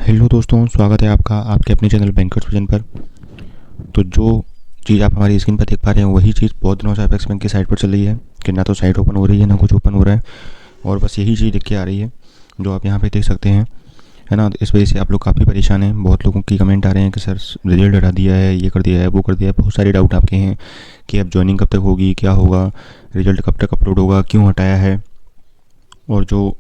Hello दोस्तों, स्वागत है आपका आपके अपने चैनल बैंकर्स विजन पर। तो जो चीज़ आप हमारी स्क्रीन पर देख पा रहे हैं वही चीज़ बहुत दिनों से अपेक्स बैंक की साइट पर चल रही है कि ना तो साइट ओपन हो रही है ना कुछ ओपन हो रहा है, और बस यही चीज़ दिख के आ रही है जो आप यहाँ पे देख सकते हैं, है ना। इस वजह से आप लोग काफ़ी परेशान हैं। बहुत लोगों की कमेंट आ रहे हैं कि सर रिजल्ट हटा दिया है, ये कर दिया है, वो कर दिया है। बहुत सारे डाउट आपके हैं कि अब ज्वाइनिंग कब तक होगी, क्या होगा, रिजल्ट कब तक अपलोड होगा, क्यों हटाया है, और जो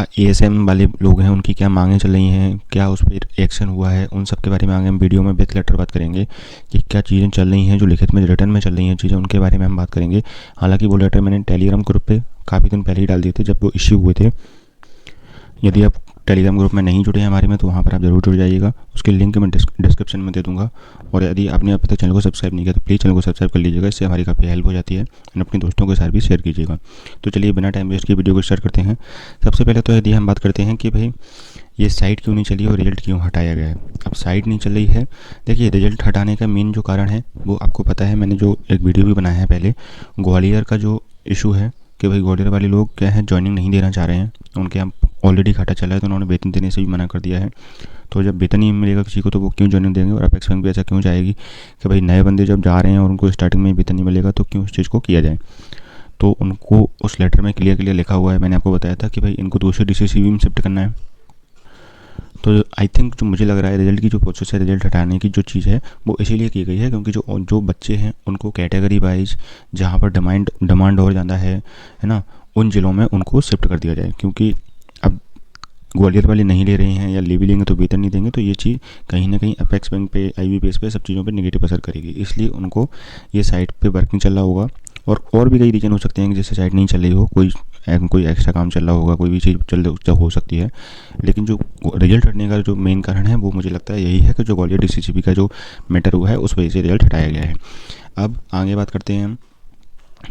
एएसएम वाले लोग हैं उनकी क्या मांगें चल रही हैं, क्या उस पर एक्शन हुआ है, उन सब के बारे में आगे हम वीडियो में बेहतर लेटर बात करेंगे कि क्या चीज़ें चल रही हैं जो लिखित में रिटर्न में चल रही हैं चीज़ें, उनके बारे में हम बात करेंगे। हालांकि वो लेटर मैंने टेलीग्राम ग्रुप पे काफ़ी दिन पहले ही डाल दिए थे जब वो इश्यू हुए थे। यदि आप टेलीग्राम ग्रुप में नहीं जुड़े हैं हमारे में तो वहाँ पर आप ज़रूर जुड़ जाइएगा, उसकी लिंक मैं डिस्क्रिप्शन में दे दूँगा। और यदि आपने अब तक चैनल को सब्सक्राइब नहीं किया तो प्लीज़ चैनल को सब्सक्राइब कर लीजिएगा, इससे हमारी काफ़ी हेल्प हो जाती है, और अपने दोस्तों के साथ भी शेयर कीजिएगा। तो चलिए बिना टाइम वेस्ट किए वीडियो को स्टार्ट करते हैं। सबसे पहले तो यदि हम बात करते हैं कि भाई ये साइट क्यों नहीं चली और रिजल्ट क्यों हटाया गया है। अब साइट नहीं चल रही है, देखिए रिजल्ट हटाने का मेन जो कारण है वो आपको पता है, मैंने जो एक वीडियो भी बनाया है पहले, ग्वालियर का जो इशू है कि भाई ग्वालियर वाले लोग क्या है ज्वाइनिंग नहीं देना चाह रहे हैं, उनके यहाँ ऑलरेडी घाटा चला है तो उन्होंने वेतन देने से भी मना कर दिया है। तो जब वेतन नहीं मिलेगा किसी को तो वो क्यों ज्वाइनिंग देंगे, और अपेक्स बैंक भी ऐसा क्यों जाएगी कि भाई नए बंदे जब जा रहे हैं और उनको स्टार्टिंग में वेतन नहीं मिलेगा तो क्यों उस चीज़ को किया जाए। तो उनको उस लेटर में क्लियर क्लियर लिखा हुआ है, मैंने आपको बताया था कि भाई इनको दूसरे डीसीसीबी में शिफ्ट करना है। तो आई थिंक जो मुझे लग रहा है रिजल्ट की जो प्रोसेस है, रिजल्ट हटाने की जो चीज़ है वो इसीलिए की गई है क्योंकि जो जो बच्चे हैं उनको कैटेगरी वाइज जहाँ पर डिमांड और ज़्यादा है ना, उन ज़िलों में उनको शिफ्ट कर दिया जाए। क्योंकि अब ग्वालियर वाले नहीं ले रहे हैं या ले भी लेंगे तो वेतन नहीं देंगे, तो ये चीज़ कहीं ना कहीं अपेक्स बैंक पे, आईबीपीएस पे, सब चीज़ों पे नेगेटिव असर करेगी। इसलिए उनको ये साइट पे वर्किंग चल रहा होगा, और भी कई रीजन हो सकते हैं कि जैसे साइट नहीं चल रही हो, कोई एक्स्ट्रा काम चल रहा होगा, कोई भी चीज़ हो सकती है। लेकिन जो रिजल्ट हटने का जो मेन कारण है वो मुझे लगता है यही है कि जो ग्वालियर डीसीसीबी का जो मैटर हुआ है उस वजह से रिजल्ट हटाया गया है। अब आगे बात करते हैं हम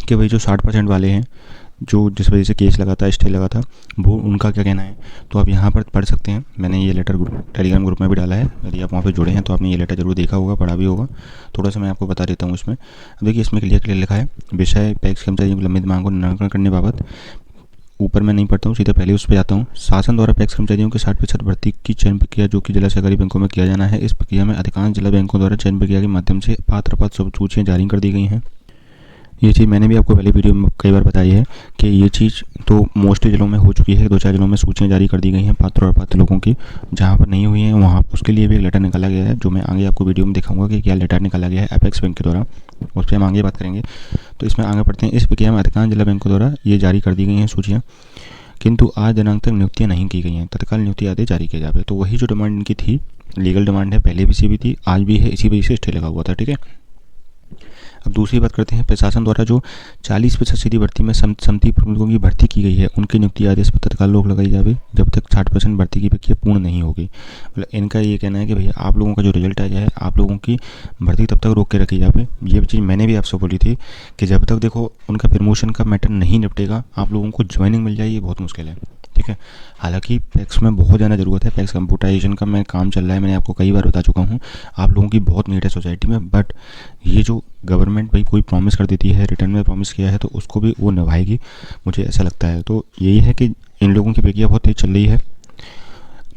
कि भाई जो 60% वाले हैं जो जिस वजह से केस लगा था, स्टे लगा था, वो उनका क्या कहना है। तो आप यहाँ पर पढ़ सकते हैं, मैंने ये लेटर टेलीग्राम ग्रुप में भी डाला है, यदि आप वहाँ पे जुड़े हैं तो आपने ये लेटर जरूर देखा होगा, पढ़ा भी होगा। थोड़ा सा मैं आपको बता देता हूँ इसमें। अब देखिए इसमें क्लियर लिखा है, विषय पैक्स कर्मचारियों की लंबित मांग को निराकरण करने बाबत। ऊपर मैं नहीं पढ़ता हूँ, सीधा पहले उस पर जाता हूँ। शासन द्वारा पैक्स कर्मचारियों के 60% भर्ती की चयन प्रक्रिया जो कि जिला सहकारी बैंकों में किया जाना है, इस प्रक्रिया में अधिकांश जिला बैंकों द्वारा चयन प्रक्रिया के माध्यम से पात्र सूचियाँ जारी कर दी गई हैं। ये चीज़ मैंने भी आपको पहले वीडियो में कई बार बताई है कि ये चीज़ तो मोस्टली जिलों में हो चुकी है, 2-4 जिलों में सूचियाँ जारी कर दी गई हैं पात्र और अपात्र लोगों की। जहाँ पर नहीं हुई हैं वहाँ उसके लिए भी एक लेटर निकाला गया है, जो मैं आगे आपको वीडियो में दिखाऊंगा कि क्या लेटर निकाला गया है अपेक्स बैंक के द्वारा, उस पर हम आगे बात करेंगे। तो इसमें आगे पढ़ते हैं। इस प्रक्रिया में अधिकांश जिला बैंकों द्वारा ये जारी कर दी गई हैं सूचियाँ, किंतु आज दिनांक तक नियुक्तियाँ नहीं की गई हैं, तत्काल नियुक्ति आदेश जारी किया जाए। तो वही जो डिमांड इनकी थी, लीगल डिमांड है, पहले भी से भी थी, आज भी है, इसी वजह से स्टे लगा हुआ था। ठीक है। अब दूसरी बात करते हैं, प्रशासन द्वारा जो 40% सीधी भर्ती में समिति प्रमुखों की भर्ती की गई है उनकी नियुक्ति आदेश पर तत्काल रोक लगाई जाए जब तक 60% भर्ती की प्रक्रिया पूर्ण नहीं होगी। मतलब इनका ये कहना है कि भैया आप लोगों का जो रिजल्ट आ जाए, आप लोगों की भर्ती तब तक रोक के रखी जाए। ये चीज़ मैंने भी आपसे बोली थी कि जब तक देखो उनका प्रमोशन का मैटर नहीं निपटेगा, आप लोगों को ज्वाइनिंग मिल जाए, ये बहुत मुश्किल है। ठीक है। हालांकि पैक्स में बहुत ज़्यादा ज़रूरत है, पैक्स कंप्यूटराइजेशन का मैं काम चल रहा है, मैंने आपको कई बार बता चुका हूँ, आप लोगों की बहुत नीड है सोसाइटी में। बट ये जो गवर्नमेंट भाई कोई प्रॉमिस कर देती है, रिटर्न में प्रॉमिस किया है तो उसको भी वो निभाएगी, मुझे ऐसा लगता है। तो यही है कि इन लोगों की प्रक्रिया बहुत तेज़ चल रही है,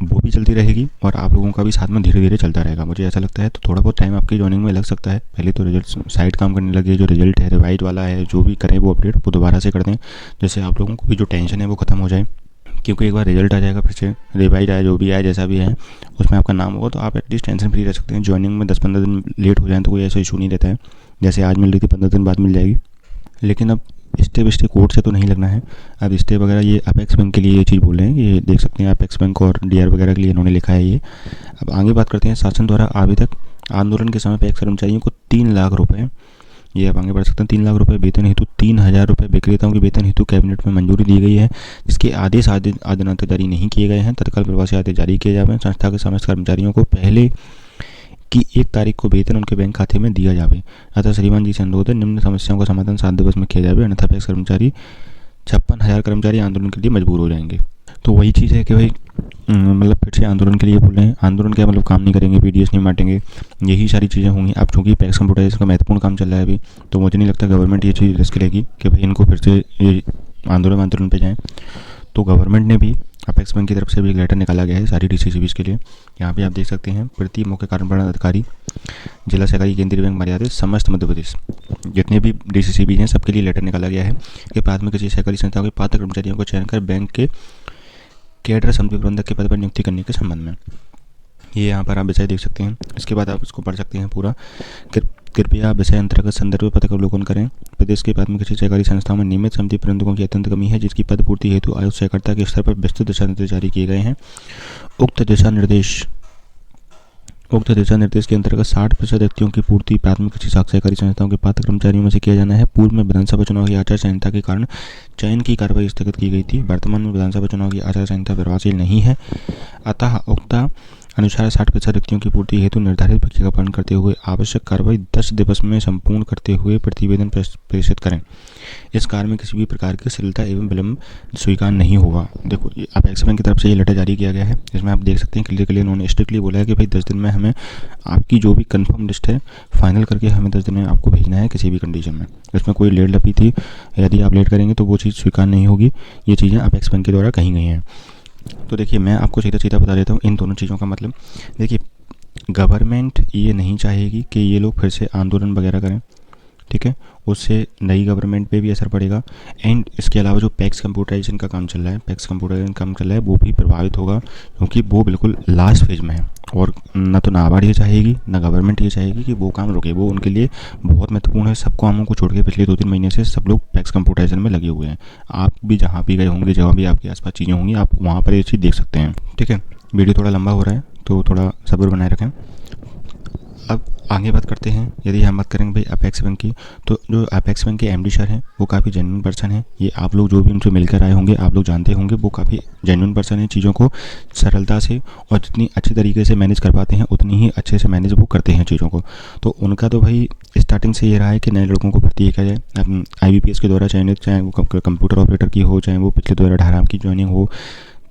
वो भी चलती रहेगी और आप लोगों का भी साथ में धीरे धीरे चलता रहेगा, मुझे ऐसा लगता है। तो थोड़ा बहुत टाइम आपकी ज्वाइनिंग में लग सकता है। पहले तो रिजल्ट साइट काम करने लगे, जो रिजल्ट है रिवाइज वाला है, जो भी करें वो अपडेट वो दोबारा से कर दें, जैसे आप लोगों को भी जो टेंशन है वो ख़त्म हो जाए। क्योंकि एक बार रिजल्ट आ जाएगा, फिर से रिवाइज आए, जो भी आए, जैसा भी है, उसमें आपका नाम होगा तो आप एटलीस्ट टेंशन फ्री रह सकते हैं। ज्वाइनिंग में 10-15 दिन लेट हो जाए तो कोई ऐसा इशू नहीं रहता है, जैसे आज मिल रही थी 15 दिन बाद मिल जाएगी। लेकिन अब स्टे कोर्ट से तो नहीं लगना है। अब स्टे वगैरह ये अपेक्स बैंक के लिए ये चीज़ बोल रहे हैं, ये देख सकते हैं अपेक्स बैंक और डीआर वगैरह के लिए इन्होंने लिखा है ये। अब आगे बात करते हैं, शासन द्वारा अभी तक आंदोलन के समय पैक्स कर्मचारियों को 3 लाख रुपये, ये आप आगे बढ़ सकते हैं, 3 लाख रुपये वेतन हेतु 3000 रुपये विक्रेताओं के वेतन हेतु कैबिनेट में मंजूरी दी गई है, जिसके आदेश आज दिनांक तक जारी नहीं किए गए हैं। तत्काल प्रभाव से आदेश जारी किए जाए। संस्था के समस्त कर्मचारियों को पहले की 1 तारीख को वेतन उनके बैंक खाते में दिया जाए। अतः श्रीमान जी से अनुरोध है, निम्न समस्याओं का समाधान 7 दिवस में किया जाए, अन्यथा पैक्स कर्मचारी 56,000 कर्मचारी आंदोलन के लिए मजबूर हो जाएंगे। तो वही चीज़ है कि भाई मतलब फिर से आंदोलन के लिए बोल रहे हैं। आंदोलन क्या मतलब, काम नहीं करेंगे, पीडीएस नहीं बांटेंगे, यही सारी चीज़ें होंगी। अब चूँकि पैक्स कंप्यूटराइजेशन का महत्वपूर्ण काम चल रहा है अभी, तो मुझे नहीं लगता गवर्नमेंट ये चीज़ रिस्क लेगी कि भाई इनको फिर से ये आंदोलन पे जाएँ। तो गवर्नमेंट ने भी अपेक्स बैंक की तरफ से भी एक लेटर निकाला गया है सारी डीसीसीबीज के लिए। यहाँ पे आप देख सकते हैं, प्रति मुख्य कार्यपालन अधिकारी, जिला सहकारी केंद्रीय बैंक मर्यादित, समस्त मध्य प्रदेश, जितने भी डीसीसीबी हैं सबके लिए लेटर निकाला गया है कि प्राथमिक कृषि सहकारी संस्थाओं के पात्र कर्मचारियों को चयन कर बैंक के कैडर समिति प्रबंधक के पद पर नियुक्ति करने के संबंध में। ये यहाँ पर आप विषय देख सकते हैं। इसके बाद आप इसको पढ़ सकते हैं पूरा। कृपया विषय अंतर्गत संदर्भ पद का अवलोकन करें। प्रदेश के प्राथमिक कृषि सहकारी संस्थाओं में नियमित समिति प्रबंधकों की अत्यंत कमी है, जिसकी पद पूर्ति हेतु आयुष सहकारिता के स्तर पर विस्तृत दिशा निर्देश जारी किए गए हैं। उक्त दिशा निर्देश के अंतर्गत 60% व्यक्तियों की पूर्ति प्राथमिक कृषि सहकारी संस्थाओं के पात्र कर्मचारियों में से किया जाना है। पूर्व में विधानसभा चुनाव की आचार संहिता के कारण चयन की कार्रवाई स्थगित की गई थी। वर्तमान में विधानसभा चुनाव की आचार संहिता प्रभावशील नहीं है, अतः उक्त अनुसार 60% व्यक्तियों की पूर्ति हेतु निर्धारित प्रक्रिया का पालन करते हुए आवश्यक कार्रवाई 10 दिवस में संपूर्ण करते हुए प्रतिवेदन प्रेषित करें। इस कार्य में किसी भी प्रकार की शिथिलता एवं विलंब स्वीकार नहीं होगा। देखो, ये अपेक्स बैंक की तरफ से ये लेटर जारी किया गया है। इसमें आप देख सकते हैं क्लियर उन्होंने स्ट्रिक्टली बोला है कि भाई 10 दिन में हमें आपकी जो भी कंफर्म लिस्ट है फाइनल करके हमें 10 दिन में आपको भेजना है किसी भी कंडीशन में। इसमें कोई लेट लपी थी, यदि आप लेट करेंगे तो वो चीज़ स्वीकार नहीं होगी। ये चीज़ें अपेक्स बैंक के द्वारा कही गई हैं। तो देखिए, मैं आपको सीधा बता देता हूँ इन दोनों चीज़ों का मतलब। देखिए, गवर्नमेंट ये नहीं चाहेगी कि ये लोग फिर से आंदोलन वगैरह करें, ठीक है, उससे नई गवर्नमेंट पे भी असर पड़ेगा। एंड इसके अलावा जो पैक्स कंप्यूटराइजेशन का काम चल रहा है, वो भी प्रभावित होगा, क्योंकि वो बिल्कुल लास्ट फेज में है। और ना तो नाबार्ड ये चाहेगी, ना गवर्नमेंट ये चाहेगी कि वो काम रुके। वो उनके लिए बहुत महत्वपूर्ण है। सब कामों को छोड़ के पिछले 2-3 महीने से सब लोग पैक्स कंप्यूटराइजेशन में लगे हुए हैं। आप भी जहाँ भी गए होंगे, जहाँ भी आपके आसपास चीज़ें होंगी, आप वहाँ पर ये चीज़ देख सकते हैं, ठीक है। वीडियो थोड़ा लंबा हो रहा है तो थोड़ा सब्र बनाए रखें। अब आगे बात करते हैं। यदि हम बात करेंगे भाई अपेक्स बैंक की, तो जो अपेक्स बैंक के एमडी सर हैं वो काफ़ी जेन्युइन पर्सन है। ये आप लोग जो भी उनसे मिलकर आए होंगे, आप लोग जानते होंगे, वो काफ़ी जेन्युइन पर्सन है। चीज़ों को सरलता से और जितनी अच्छी तरीके से मैनेज कर पाते हैं, उतनी ही अच्छे से मैनेज वो करते हैं चीज़ों को। तो उनका तो भाई स्टार्टिंग से ये रहा है कि नए लड़कों को भर्ती किया जाए IBPS के द्वारा चयनित, चाहे वो कंप्यूटर ऑपरेटर की हो, चाहे वो पिछले 2018 की ज्वाइनिंग हो,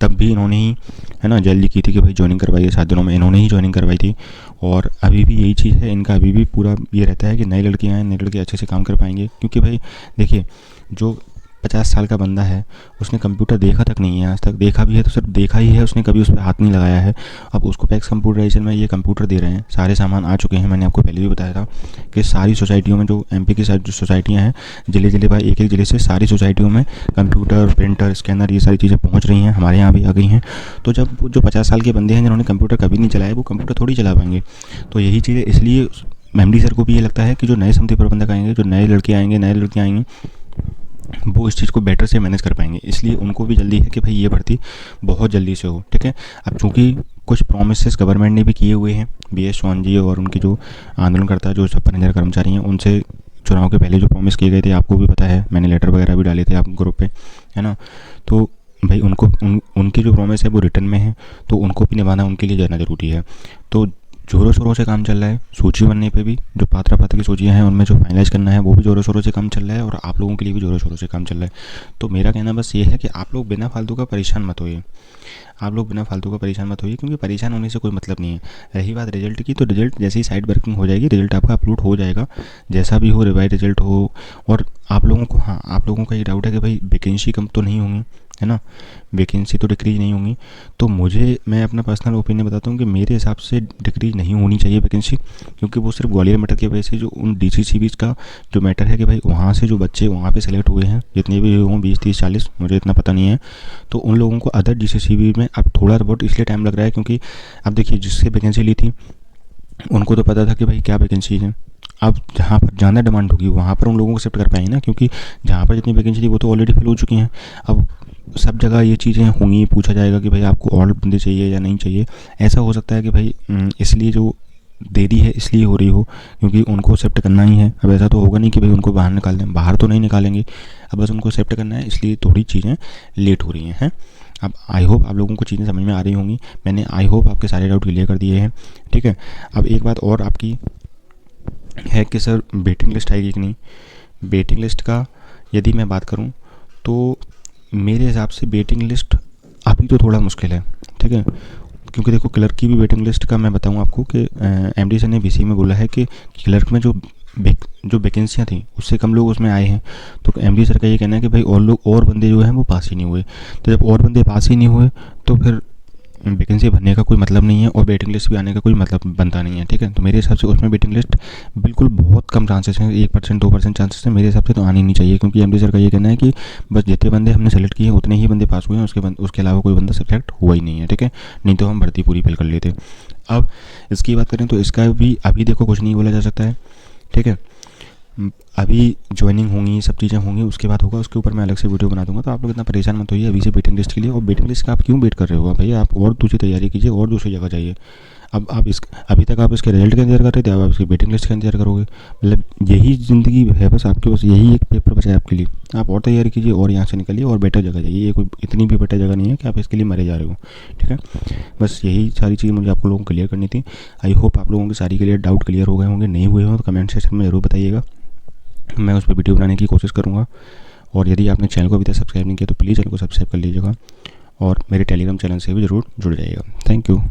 तब भी इन्होंने ही, है ना, जल्दी की थी कि भाई ज्वाइनिंग करवाइए। 7 दिनों में इन्होंने ही ज्वाइनिंग करवाई थी। और अभी भी यही चीज़ है इनका। अभी भी पूरा ये रहता है कि नए लड़के आएँ, नए लड़के अच्छे से काम कर पाएंगे। क्योंकि भाई देखिए, जो 50 साल का बंदा है, उसने कंप्यूटर देखा तक नहीं है आज तक। देखा भी है तो सिर्फ देखा ही है, उसने कभी उस पर हाथ नहीं लगाया है। अब उसको पैक्स कंप्यूटराइजेशन में ये कंप्यूटर दे रहे हैं, सारे सामान आ चुके हैं। मैंने आपको पहले भी बताया था कि सारी सोसाइटियों में, जो MP की सारी जो सोसाइटियाँ हैं, जिले बाय एक जिले से सारी सोसाइटियों में कंप्यूटर, प्रिंटर, स्कैनर, ये सारी चीज़ें पहुँच रही हैं। हमारे यहाँ भी आ गई हैं। तो जब जो 50 साल के बंदे हैं जिन्होंने कंप्यूटर कभी नहीं चलाया, वो कंप्यूटर थोड़ी चला पाएंगे। तो यही चीज़ है। इसलिए MD सर को भी ये लगता है कि जो नए समिति प्रबंधक आएंगे, जो नए लड़के आएंगे, नए लड़कियाँ आएंगी, वो इस चीज़ को बेटर से मैनेज कर पाएंगे। इसलिए उनको भी जल्दी है कि भाई ये भर्ती बहुत जल्दी से हो, ठीक है। अब चूँकि कुछ प्रोमिसेस गवर्नमेंट ने भी किए हुए हैं, BS चौहान जी और उनके जो आंदोलनकर्ता, जो 56,000 कर्मचारी हैं, उनसे चुनाव के पहले जो प्रॉमिस किए गए थे, आपको भी पता है, मैंने लेटर वगैरह भी डाले थे आप ग्रुप पे, है ना। तो भाई उनकी जो प्रॉमिस है वो रिटर्न में है, तो उनको भी निभाना उनके लिए ज़्यादा ज़रूरी है। तो ज़ोरों शोरों से काम चल रहा है। सूची बनने पे भी जो पात्र की सूचियाँ हैं, उनमें जो फाइनलाइज़ करना है वो भी ज़ोरों शोरों से काम चल रहा है, और आप लोगों के लिए भी ज़ोरों शोरों से काम चल रहा है। तो मेरा कहना बस ये है कि आप लोग बिना फालतू का परेशान मत होइए। क्योंकि परेशान होने से कोई मतलब नहीं है। रही बात रिजल्ट की, तो रिजल्ट जैसे ही साइट वर्किंग हो जाएगी, रिजल्ट आपका अपलोड हो जाएगा, जैसा भी हो, रिवाइज रिजल्ट हो। और आप लोगों का ये डाउट है कि भाई वैकेंसी कम तो नहीं होंगी, है ना, वैकेंसी तो डिक्रीज नहीं होंगी। तो मैं अपना पर्सनल ओपिनियन बताता हूँ कि मेरे हिसाब से डिक्रीज नहीं होनी चाहिए वैकेंसी, क्योंकि वो सिर्फ ग्वालियर मैटर की वजह से, जो उन DCCBs का जो मैटर है कि भाई वहाँ से जो बच्चे वहाँ पे सेलेक्ट हुए हैं, जितने भी हों 20, 30, 40, मुझे इतना पता नहीं है, तो उन लोगों को अदर DCCB में अब थोड़ा बहुत इसलिए टाइम लग रहा है, क्योंकि अब देखिए, जिससे वैकेंसी ली थी उनको तो पता था कि भाई क्या वैकेंसी है। अब जहाँ पर ज़्यादा डिमांड होगी वहाँ पर उन लोगों को शिफ्ट कर पाएंगे ना, क्योंकि जहाँ पर जितनी वैकेंसी थी वो तो ऑलरेडी फिल हो चुकी हैं। अब सब जगह ये चीज़ें होंगी, पूछा जाएगा कि भाई आपको और बंदे चाहिए या नहीं चाहिए। ऐसा हो सकता है कि भाई इसलिए जो देरी है इसलिए हो रही हो, क्योंकि उनको शिफ्ट करना ही है। अब ऐसा तो होगा नहीं कि भाई उनको बाहर निकाल दें, बाहर तो नहीं निकालेंगे, अब बस उनको शिफ्ट करना है, इसलिए थोड़ी चीज़ें लेट हो रही हैं। अब आई होप आप लोगों को चीज़ें समझ में आ रही होंगी। मैंने आई होप आपके सारे डाउट क्लियर कर दिए हैं, ठीक है। अब एक बात और आपकी है कि सर वेटिंग लिस्ट आएगी कि नहीं। वेटिंग लिस्ट का यदि मैं बात करूं तो मेरे हिसाब से वेटिंग लिस्ट अभी तो थोड़ा मुश्किल है, ठीक है। क्योंकि देखो, क्लर्क की भी वेटिंग लिस्ट का मैं बताऊं आपको कि MD सर ने VC में बोला है कि क्लर्क में जो जो वैकेंसियाँ थी उससे कम लोग उसमें आए हैं। तो एमडी सर का ये कहना है कि भाई और लोग और बंदे जो हैं वो पास ही नहीं हुए। तो जब और बंदे पास ही नहीं हुए तो फिर वैकेंसी भरने का कोई मतलब नहीं है और वेटिंग लिस्ट भी आने का कोई मतलब बनता नहीं है। ठीक है, तो मेरे हिसाब से उसमें वेटिंग लिस्ट बिल्कुल बहुत कम चांसेस हैं, 1% 2% चांसेस हैं। मेरे हिसाब से तो आनी नहीं चाहिए, क्योंकि एमडी सर का ये कहना है कि बस जितने बंदे हमने सेलेक्ट किए हैं उतने ही बंदे पास हुए हैं, उसके अलावा कोई बंदा सेलेक्ट हुआ ही नहीं है। ठीक है, नहीं तो हम भर्ती पूरी फिल कर लेते। अब इसकी बात करें तो इसका भी अभी देखो कुछ नहीं बोला जा सकता है। ठीक है, अभी ज्वाइनिंग होंगी, सब चीज़ें होंगी, उसके बाद होगा, उसके ऊपर मैं अलग से वीडियो बना दूंगा। तो आप लोग इतना परेशान मत होइए अभी से वेटिंग लिस्ट के लिए। और वेटिंग लिस्ट का आप क्यों वेट कर रहे हो भैया, आप और दूसरी तैयारी कीजिए और दूसरी जगह जाइए। अब आप इस अभी तक आप इसके रिजल्ट का इंतजार कर रहे थे, अब आप इसकी वेटिंग लिस्ट का इंतजार करोगे। मतलब यही ज़िंदगी है, बस आपके पास यही एक पेपर बचा है आपके लिए। आप और तैयारी कीजिए और यहाँ से निकलिए और बेटर जगह जाइए। ये कोई इतनी भी बेटर जगह नहीं है कि आप इसके लिए मरे जा रहे हो। ठीक है, बस यही सारी चीज़ मुझे आप लोगों को क्लियर करनी थी। आई होप आप लोगों के सारी क्लियर डाउट क्लियर हो गए होंगे। नहीं हुए हों तो कमेंट सेक्शन में ज़रूर बताइएगा, मैं उस पर वीडियो बनाने की कोशिश करूँगा। और यदि आपने चैनल को अभी तक सब्सक्राइब नहीं किया तो प्लीज़ चैनल को सब्सक्राइब कर लीजिएगा और मेरे टेलीग्राम चैनल से भी ज़रूर जुड़ जाइएगा। Thank you.